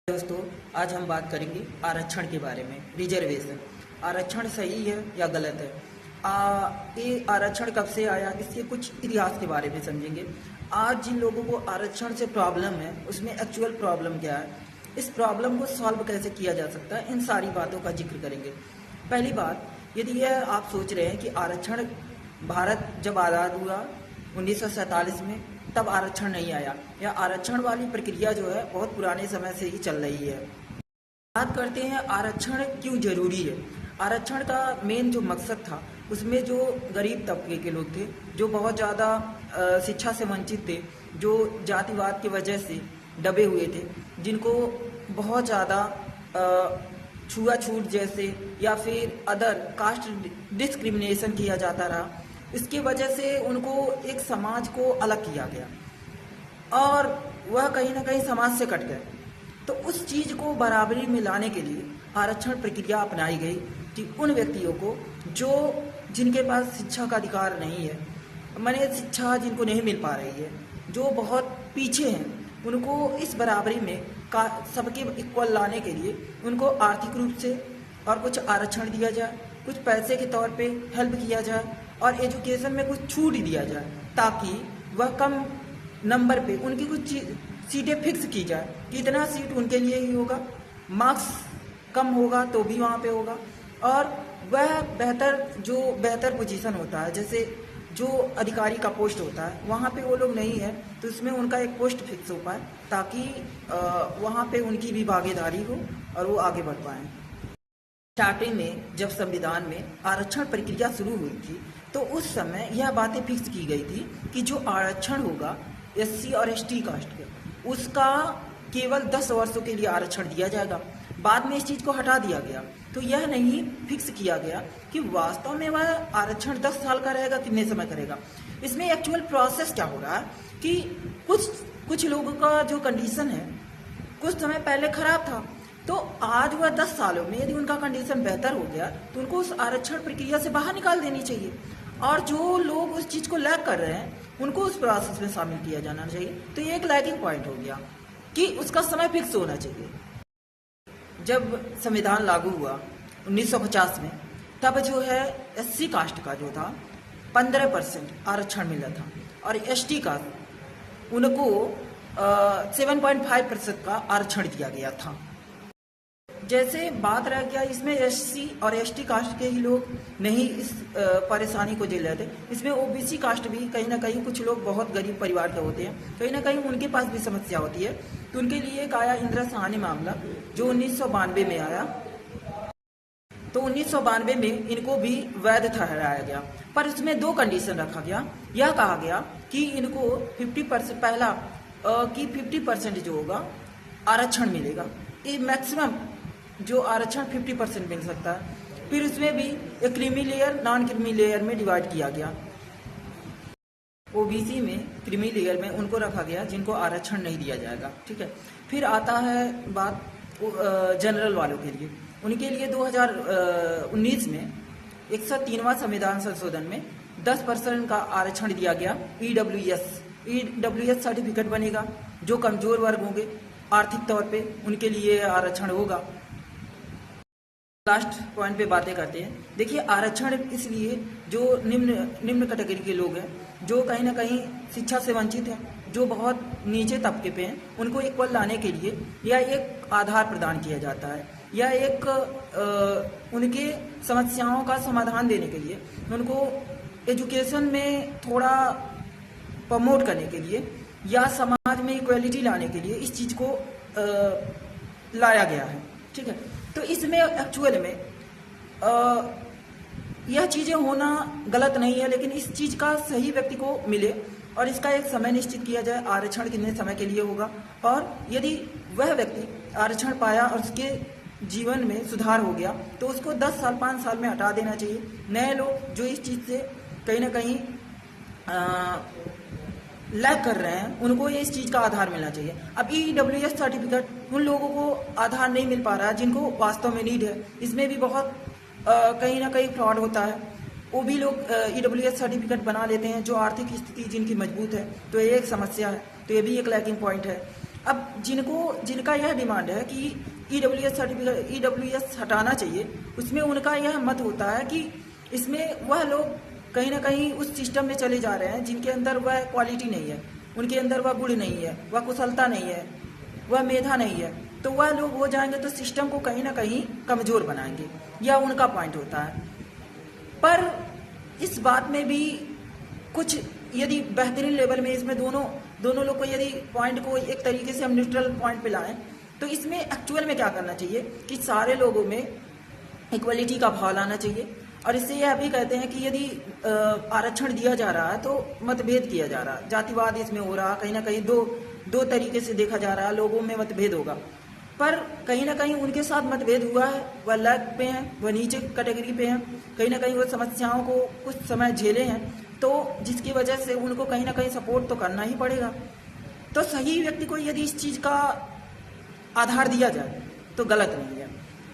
दोस्तों, आज हम बात करेंगे आरक्षण के बारे में। रिजर्वेशन आरक्षण सही है या गलत है? ये आरक्षण कब से आया, इसके कुछ इतिहास के बारे में समझेंगे। आज जिन लोगों को आरक्षण से प्रॉब्लम है उसमें एक्चुअल प्रॉब्लम क्या है, इस प्रॉब्लम को सॉल्व कैसे किया जा सकता है, इन सारी बातों का जिक्र करेंगे। पहली बात, यदि यह आप सोच रहे हैं कि आरक्षण भारत जब आज़ाद हुआ 1947 में तब आरक्षण नहीं आया, या आरक्षण वाली प्रक्रिया जो है बहुत पुराने समय से ही चल रही है। बात करते हैं आरक्षण क्यों जरूरी है। आरक्षण का मेन जो मकसद था, उसमें जो गरीब तबके के लोग थे, जो बहुत ज़्यादा शिक्षा से वंचित थे, जो जातिवाद की वजह से दबे हुए थे, जिनको बहुत ज़्यादा छुआछूत जैसे या फिर अदर कास्ट डिस्क्रिमिनेशन किया जाता रहा, इसकी वजह से उनको एक समाज को अलग किया गया और वह कहीं ना कहीं समाज से कट गए। तो उस चीज़ को बराबरी में लाने के लिए आरक्षण प्रक्रिया अपनाई गई कि उन व्यक्तियों को जिनके पास शिक्षा का अधिकार नहीं है, माने शिक्षा जिनको नहीं मिल पा रही है, जो बहुत पीछे हैं, उनको इस बराबरी में सबके इक्वल लाने के लिए उनको आर्थिक रूप से और कुछ आरक्षण दिया जाए, कुछ पैसे के तौर पे हेल्प किया जाए और एजुकेशन में कुछ छूट दिया जाए, ताकि वह कम नंबर पे उनकी कुछ सीटें फिक्स की जाए कि इतना सीट उनके लिए ही होगा, मार्क्स कम होगा तो भी वहाँ पे होगा। और वह बेहतर पोजीशन होता है, जैसे जो अधिकारी का पोस्ट होता है वहाँ पे वो लोग नहीं है तो उसमें उनका एक पोस्ट फिक्स हो पाए, ताकि वहाँ पे उनकी भी भागीदारी हो और वो आगे बढ़ पाएँ। स्टार्टिंग में जब संविधान में आरक्षण प्रक्रिया शुरू हुई थी तो उस समय यह बातें फिक्स की गई थी कि जो आरक्षण होगा एससी और एसटी कास्ट का, उसका केवल 10 वर्षों के लिए आरक्षण दिया जाएगा। बाद में इस चीज़ को हटा दिया गया, तो यह नहीं फिक्स किया गया कि वास्तव में वह आरक्षण 10 साल का रहेगा, कितने समय करेगा। इसमें एक्चुअल प्रोसेस क्या हो रहा है कि कुछ लोगों का जो कंडीशन है कुछ समय पहले खराब था, तो आज वह 10 सालों में यदि उनका कंडीशन बेहतर हो गया तो उनको उस आरक्षण प्रक्रिया से बाहर निकाल देनी चाहिए, और जो लोग उस चीज़ को लैग कर रहे हैं उनको उस प्रोसेस में शामिल किया जाना चाहिए। तो ये एक लैगिंग पॉइंट हो गया कि उसका समय फिक्स होना चाहिए। जब संविधान लागू हुआ 1950 में, तब जो है एससी कास्ट का जो था 15% आरक्षण मिला था और एसटी का उनको 7.5% का आरक्षण दिया गया था। जैसे बात रह गया, इसमें एससी और एसटी कास्ट के ही लोग नहीं इस परेशानी को झेल रहे थे, इसमें ओबीसी कास्ट भी कहीं ना कहीं, कुछ लोग बहुत गरीब परिवार के होते हैं, कहीं ना कहीं उनके पास भी समस्या होती है। तो उनके लिए एक आया इंदिरा साहनी मामला जो 1992 में आया, तो 1992 में इनको भी वैध ठहराया गया, पर उसमें 2 कंडीशन रखा गया। यह कहा गया कि इनको 50% पहला कि 50% जो होगा आरक्षण मिलेगा, ये मैक्सिमम जो आरक्षण 50% मिल सकता है। फिर उसमें भी एक creamy layer non creamy layer में डिवाइड किया गया। ओबीसी में क्रीमी लेयर में उनको रखा गया जिनको आरक्षण नहीं दिया जाएगा, ठीक है। फिर आता है बात जनरल वालों के लिए, उनके लिए 2019 में 103वां संविधान संशोधन में 10% का आरक्षण दिया गया। ईडब्ल्यूएस सर्टिफिकेट बनेगा, जो कमजोर वर्ग होंगे आर्थिक तौर पे उनके लिए आरक्षण होगा। लास्ट पॉइंट पे बातें करते हैं। देखिए, आरक्षण इसलिए जो निम्न कैटेगरी के लोग हैं, जो कहीं ना कहीं शिक्षा से वंचित हैं, जो बहुत नीचे तबके पे हैं, उनको इक्वल लाने के लिए यह एक आधार प्रदान किया जाता है, या एक उनके समस्याओं का समाधान देने के लिए, उनको एजुकेशन में थोड़ा प्रमोट करने के लिए, या समाज में इक्वलिटी लाने के लिए इस चीज़ को लाया गया है, ठीक है। तो इसमें एक्चुअल में यह चीज़ें होना गलत नहीं है, लेकिन इस चीज़ का सही व्यक्ति को मिले और इसका एक समय निश्चित किया जाए, आरक्षण कितने समय के लिए होगा, और यदि वह व्यक्ति आरक्षण पाया और उसके जीवन में सुधार हो गया तो उसको 10 साल 5 साल में हटा देना चाहिए। नए लोग जो इस चीज़ से कहीं ना कहीं लैग कर रहे हैं, उनको ये इस चीज़ का आधार मिलना चाहिए। अब ईडब्ल्यूएस सर्टिफिकेट उन लोगों को आधार नहीं मिल पा रहा है जिनको वास्तव में नीड है, इसमें भी बहुत कहीं ना कहीं फ्रॉड होता है। वो भी लोग ईडब्ल्यूएस सर्टिफिकेट बना लेते हैं जो आर्थिक स्थिति जिनकी मजबूत है, तो ये एक समस्या है, तो ये भी एक लैकिंग पॉइंट है। अब जिनका यह डिमांड है कि ईडब्ल्यूएस सर्टिफिकेट ईडब्ल्यूएस हटाना चाहिए, उसमें उनका यह मत होता है कि इसमें वह लोग कहीं ना कहीं उस सिस्टम में चले जा रहे हैं जिनके अंदर वह क्वालिटी नहीं है, उनके अंदर वह गुण नहीं है, वह कुशलता नहीं है, वह मेधा नहीं है, तो वह लोग हो जाएंगे तो सिस्टम को कहीं ना कहीं कमजोर बनाएंगे, यह उनका पॉइंट होता है। पर इस बात में भी कुछ यदि बेहतरीन लेवल में इसमें दोनों लोग को यदि पॉइंट को एक तरीके से हम न्यूट्रल पॉइंट पे लाएं, तो इसमें एक्चुअल में क्या करना चाहिए कि सारे लोगों में इक्वलिटी का भाव लाना चाहिए। और इससे यह भी कहते हैं कि यदि आरक्षण दिया जा रहा है तो मतभेद किया जा रहा है, जातिवाद इसमें हो रहा है, कहीं ना कहीं दो तरीके से देखा जा रहा है, लोगों में मतभेद होगा। पर कहीं ना कहीं उनके साथ मतभेद हुआ है, वह लैग पे हैं, वह नीचे कैटेगरी पे हैं, कहीं ना कहीं वो समस्याओं को कुछ समय झेले हैं, तो जिसकी वजह से उनको कहीं ना कहीं सपोर्ट तो करना ही पड़ेगा। तो सही व्यक्ति को यदि इस चीज़ का आधार दिया जाए तो गलत नहीं है।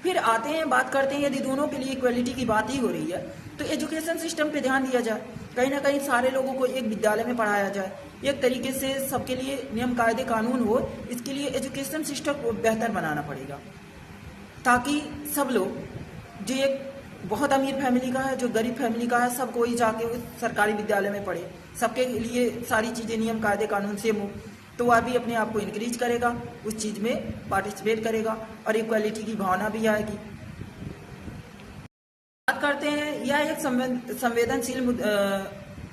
फिर आते हैं, बात करते हैं, यदि दोनों के लिए इक्वलिटी की बात ही हो रही है तो एजुकेशन सिस्टम पे ध्यान दिया जाए, कहीं ना कहीं सारे लोगों को एक विद्यालय में पढ़ाया जाए, एक तरीके से सबके लिए नियम कायदे कानून हो। इसके लिए एजुकेशन सिस्टम को बेहतर बनाना पड़ेगा ताकि सब लोग, जो एक बहुत अमीर फैमिली का है, जो गरीब फैमिली का है, सब कोई जाके उस सरकारी विद्यालय में पढ़े, सबके लिए सारी चीज़ें नियम कायदे कानून से हो, तो वह भी अपने आप को इंक्रीज करेगा, उस चीज़ में पार्टिसिपेट करेगा और इक्वालिटी की भावना भी आएगी। बात करते हैं, यह एक संवेदनशील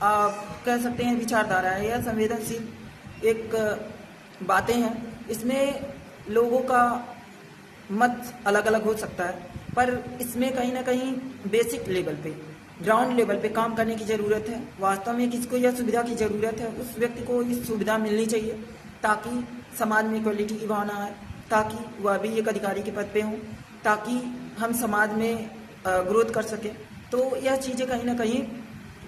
आप कह सकते हैं विचारधारा है, यह संवेदनशील एक बातें हैं, इसमें लोगों का मत अलग अलग हो सकता है, पर इसमें कहीं ना कहीं बेसिक लेवल पे, ग्राउंड लेवल पे काम करने की ज़रूरत है। वास्तव में किसको यह सुविधा की ज़रूरत है, उस व्यक्ति को इस सुविधा मिलनी चाहिए ताकि समाज में इक्वलिटी की भावना आए, ताकि वह भी एक अधिकारी के पद पे हों, ताकि हम समाज में ग्रोथ कर सकें। तो यह चीज़ें कहीं ना कहीं,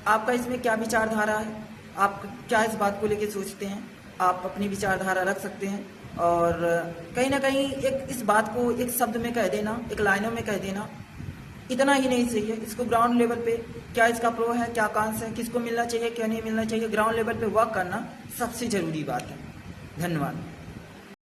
आपका इसमें क्या विचारधारा है, आप क्या इस बात को लेकर सोचते हैं, आप अपनी विचारधारा रख सकते हैं। और कहीं ना कहीं एक इस बात को एक शब्द में कह देना, एक लाइनों में कह देना इतना ही नहीं सही है। इसको ग्राउंड लेवल पे क्या इसका प्रो है, क्या कॉन्स है, किसको मिलना चाहिए, क्या नहीं मिलना चाहिए, ग्राउंड लेवल पे वर्क करना सबसे ज़रूरी बात है। धन्यवाद।